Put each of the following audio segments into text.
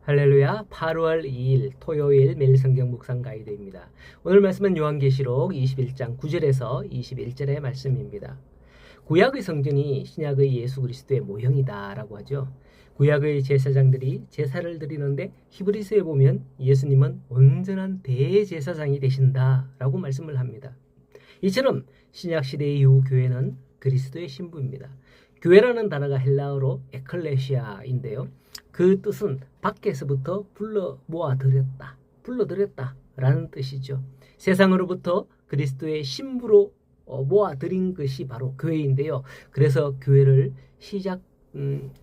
할렐루야. 8월 2일 토요일 매일 성경 묵상 가이드입니다. 오늘 말씀은 요한계시록 21장 9절에서 21절의 말씀입니다. 구약의 성전이 신약의 예수 그리스도의 모형이다라고 하죠. 구약의 제사장들이 제사를 드리는데 히브리서에 보면 예수님은 온전한 대제사장이 되신다라고 말씀을 합니다. 이처럼 신약 시대 이후 교회는 그리스도의 신부입니다. 교회라는 단어가 헬라어로 에클레시아인데요. 그 뜻은 밖에서부터 불러들였다 라는 뜻이죠. 세상으로부터 그리스도의 신부로 모아들인 것이 바로 교회인데요. 그래서 교회를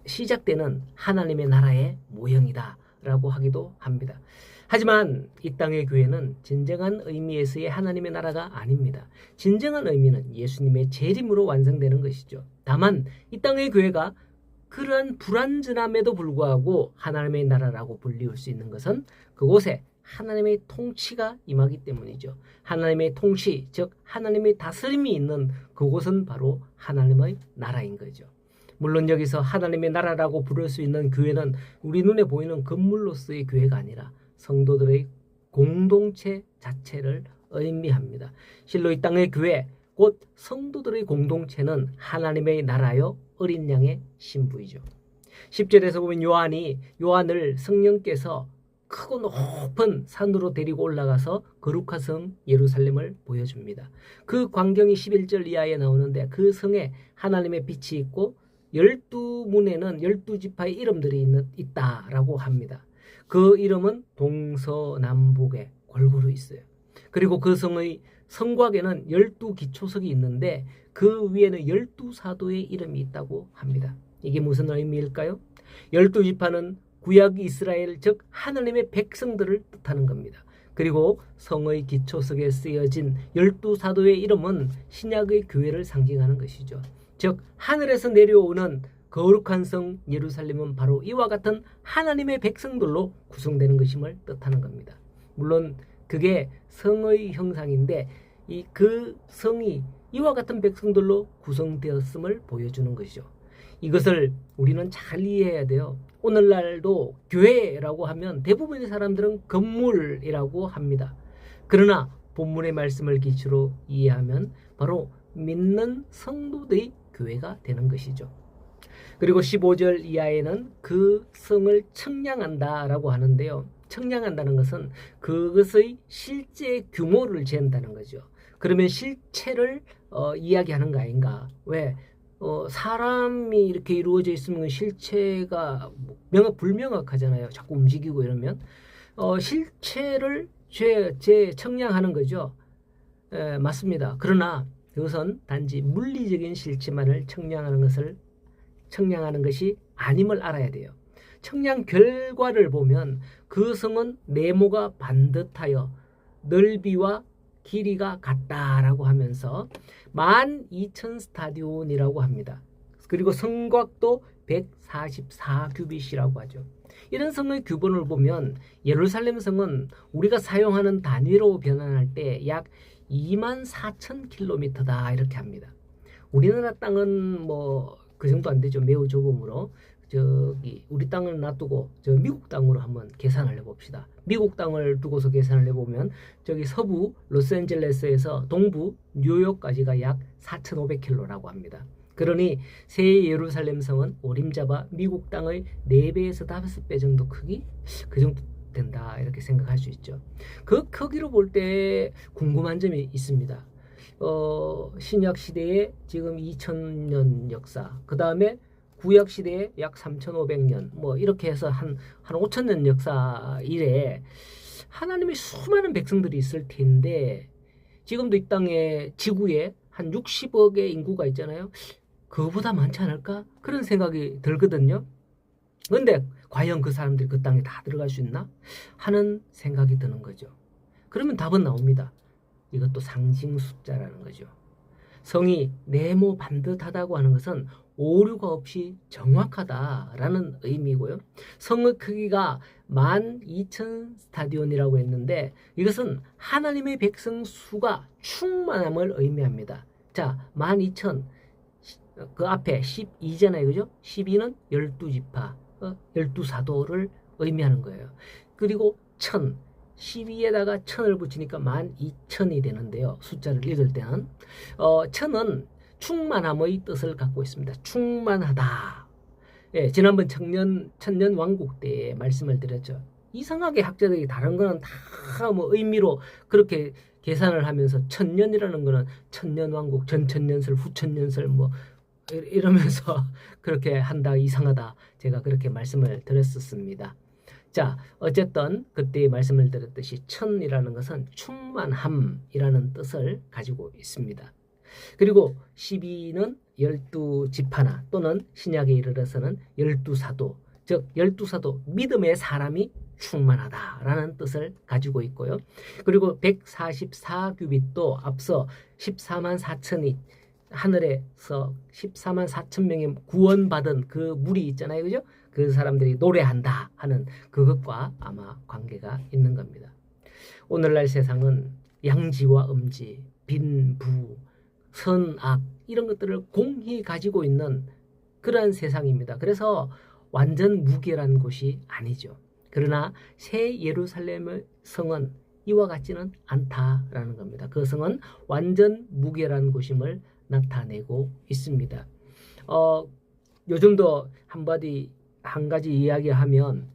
시작되는 하나님의 나라의 모형이다 라고 하기도 합니다. 하지만 이 땅의 교회는 진정한 의미에서의 하나님의 나라가 아닙니다. 진정한 의미는 예수님의 재림으로 완성되는 것이죠. 다만 이 땅의 교회가 그러한 불완전함에도 불구하고 하나님의 나라라고 불리울 수 있는 것은 그곳에 하나님의 통치가 임하기 때문이죠. 하나님의 통치, 즉 하나님의 다스림이 있는 그곳은 바로 하나님의 나라인 거죠. 물론 여기서 하나님의 나라라고 부를 수 있는 교회는 우리 눈에 보이는 건물로서의 교회가 아니라 성도들의 공동체 자체를 의미합니다. 실로 이 땅의 교회, 곧 성도들의 공동체는 하나님의 나라요 어린 양의 신부이죠. 10절에서 보면 요한을 성령께서 크고 높은 산으로 데리고 올라가서 거룩한 성 예루살렘을 보여줍니다. 그 광경이 11절 이하에 나오는데 그 성에 하나님의 빛이 있고 12문에는 12지파의 이름들이 있다라고 합니다. 그 이름은 동서남북에 골고루 있어요. 그리고 그 성의 성곽에는 12기초석이 있는데 그 위에는 12사도의 이름이 있다고 합니다. 이게 무슨 의미일까요? 12지파는 구약 이스라엘 즉 하나님의 백성들을 뜻하는 겁니다. 그리고 성의 기초석에 쓰여진 12사도의 이름은 신약의 교회를 상징하는 것이죠. 즉 하늘에서 내려오는 거룩한 성 예루살렘은 바로 이와 같은 하나님의 백성들로 구성되는 것임을 뜻하는 겁니다. 물론 그게 성의 형상인데 그 성이 이와 같은 백성들로 구성되었음을 보여주는 것이죠. 이것을 우리는 잘 이해해야 돼요. 오늘날도 교회라고 하면 대부분의 사람들은 건물이라고 합니다. 그러나 본문의 말씀을 기초로 이해하면 바로 믿는 성도들의 교회가 되는 것이죠. 그리고 15절 이하에는 그 성을 청량한다라고 하는데요. 청량한다는 것은 그것의 실제 규모를 재는다는 거죠. 그러면 실체를 이야기하는 거 아닌가? 왜? 사람이 이렇게 이루어져 있으면 실체가 불명확하잖아요. 자꾸 움직이고 이러면 실체를 재청량하는 거죠. 맞습니다. 그러나 그것은 단지 물리적인 실체만을 청량하는 것이 아님을 알아야 돼요. 청량 결과를 보면 그 성은 네모가 반듯하여 넓이와 길이가 같다라고 하면서 12,000스타디온이라고 합니다. 그리고 성곽도 144규빗이라고 하죠. 이런 성의 규본을 보면 예루살렘 성은 우리가 사용하는 단위로 변환할 때 약 24,000km다 이렇게 합니다. 우리나라 땅은 그 정도 안 되죠. 매우 좁음으로. 우리 땅을 놔두고 미국 땅으로 한번 계산을 해봅시다. 미국 땅을 두고서 계산을 해보면 서부 로스앤젤레스에서 동부 뉴욕까지가 약 4,500km라고 합니다. 그러니 새 예루살렘 성은 오림잡아 미국 땅의 4배에서 5배 정도 크기? 그 정도 된다 이렇게 생각할 수 있죠. 그 크기로 볼 때 궁금한 점이 있습니다. 신약 시대에 지금 2000년 역사, 그 다음에 구약 시대에 약 3,500년, 이렇게 해서 한 5,000년 역사 이래 하나님의 수많은 백성들이 있을 텐데 지금도 이 땅에 지구에 한 60억의 인구가 있잖아요. 그거보다 많지 않을까? 그런 생각이 들거든요. 근데 과연 그 사람들이 그 땅에 다 들어갈 수 있나? 하는 생각이 드는 거죠. 그러면 답은 나옵니다. 이것도 상징 숫자라는 거죠. 성이 네모 반듯하다고 하는 것은 오류가 없이 정확하다라는 의미고요. 성의 크기가 12,000스타디온이라고 했는데 이것은 하나님의 백성 수가 충만함을 의미합니다. 자, 12,000 그 앞에 12잖아요. 그죠? 12는 12지파, 12사도를 의미하는 거예요. 그리고 1000, 12에다가 1000을 붙이니까 12,000이 되는데요. 숫자를 읽을 때는 1000은 충만함의 뜻을 갖고 있습니다. 충만하다. 예, 지난번 천년 왕국 때 말씀을 드렸죠. 이상하게 학자들이 다른 거는 다 뭐 의미로 그렇게 계산을 하면서 천년이라는 거는 천년 왕국, 전천년설, 후천년설 뭐 이러면서 그렇게 한다, 이상하다. 제가 그렇게 말씀을 드렸었습니다. 자, 어쨌든 그때 말씀을 드렸듯이 천이라는 것은 충만함이라는 뜻을 가지고 있습니다. 그리고 12는 12지파나 또는 신약에 이르러서는 12사도, 즉 12사도, 믿음의 사람이 충만하다라는 뜻을 가지고 있고요. 그리고 144규빗도 앞서 14만 4천이 하늘에서 14만 4천 명이 구원받은 그 물이 있잖아요. 그죠? 그 사람들이 노래한다 하는 그것과 아마 관계가 있는 겁니다. 오늘날 세상은 양지와 음지, 빈부, 선악 이런 것들을 공히 가지고 있는 그러한 세상입니다. 그래서 완전 무결한 곳이 아니죠. 그러나 새 예루살렘의 성은 이와 같지는 않다라는 겁니다. 그 성은 완전 무결한 곳임을 나타내고 있습니다. 요즘도 한 가지 이야기하면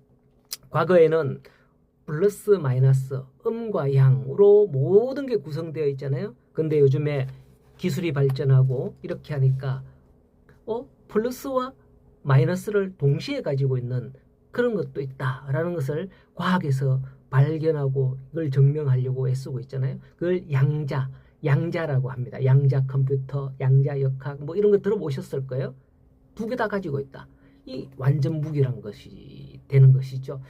과거에는 플러스 마이너스 음과 양으로 모든 게 구성되어 있잖아요. 근데 요즘에 기술이 발전하고 이렇게 하니까 플러스와 마이너스를 동시에 가지고 있는 그런 것도 있다라는 것을 과학에서 발견하고 이걸 증명하려고 애쓰고 있잖아요. 그걸 양자라고 합니다. 양자 컴퓨터, 양자 역학 뭐 이런 거 들어보셨을 거예요. 두 개 다 가지고 있다. 이 완전 무결한 것이 되는 것이죠.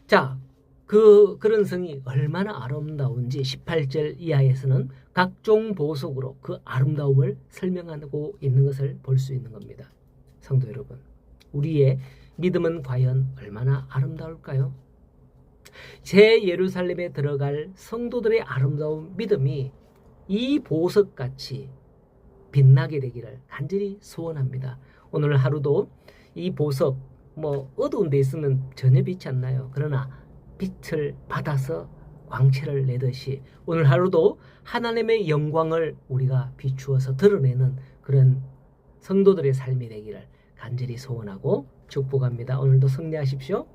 자, 그런 성이 얼마나 아름다운지 18절 이하에서는 각종 보석으로 그 아름다움을 설명하고 있는 것을 볼 수 있는 겁니다. 성도 여러분, 우리의 믿음은 과연 얼마나 아름다울까요? 새 예루살렘에 들어갈 성도들의 아름다운 믿음이 이 보석같이 빛나게 되기를 간절히 소원합니다. 오늘 하루도 이 보석 어두운 데 있으면 전혀 빛이 안 나요. 그러나 빛을 받아서 광채를 내듯이 오늘 하루도 하나님의 영광을 우리가 비추어서 드러내는 그런 성도들의 삶이 되기를 간절히 소원하고 축복합니다. 오늘도 승리하십시오.